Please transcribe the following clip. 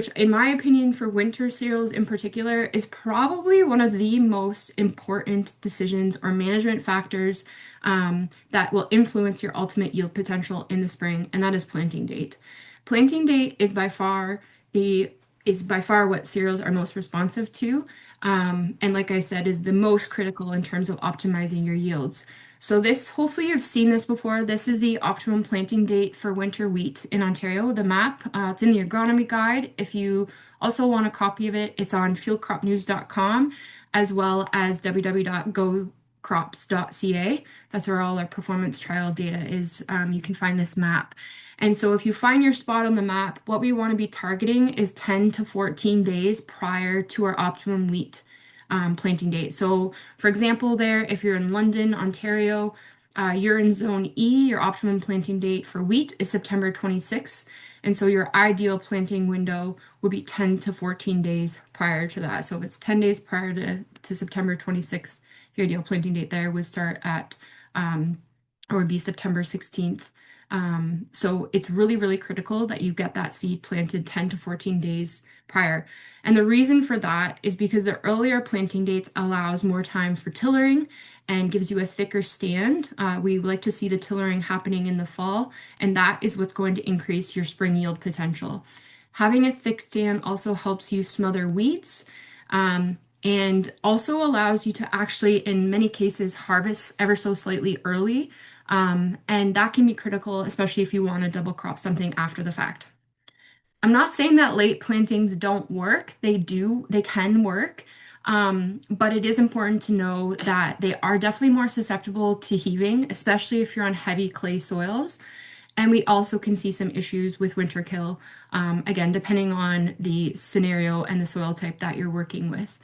which in my opinion for winter cereals in particular is probably one of the most important decisions or management factors that will influence your ultimate yield potential in the spring, and that is planting date. Planting date the is by far what cereals are most responsive to, and like I said, is the most critical in terms of optimizing your yields. So this, hopefully you've seen this before. This is the optimum planting date for winter wheat in Ontario, the map. It's in the agronomy guide. If you also want a copy of it, it's on fieldcropnews.com as well as www.gocrops.ca. That's where all our performance trial data is. You can find this map. And so if you find your spot on the map, what we want to be targeting is 10 to 14 days prior to our optimum wheat planting date. So, for example, there, if you're in London, Ontario, you're in Zone E, your optimum planting date for wheat is September 26th. And so your ideal planting window would be 10 to 14 days prior to that. So if it's 10 days prior to September 26th, your ideal planting date there would start at, or would be September 16th. So it's really, really critical that you get that seed planted 10 to 14 days prior. And the reason for that is because the earlier planting dates allows more time for tillering and gives you a thicker stand. We like to see the tillering happening in the fall, and that is what's going to increase your spring yield potential. Having a thick stand also helps you smother weeds, and also allows you to actually, in many cases, harvest ever so slightly early. And that can be critical, especially if you want to double crop something after the fact. I'm not saying that late plantings don't work. They do, they can work. But it is important to know that they are definitely more susceptible to heaving, especially if you're on heavy clay soils. And we also can see some issues with winter kill, again, depending on the scenario and the soil type that you're working with.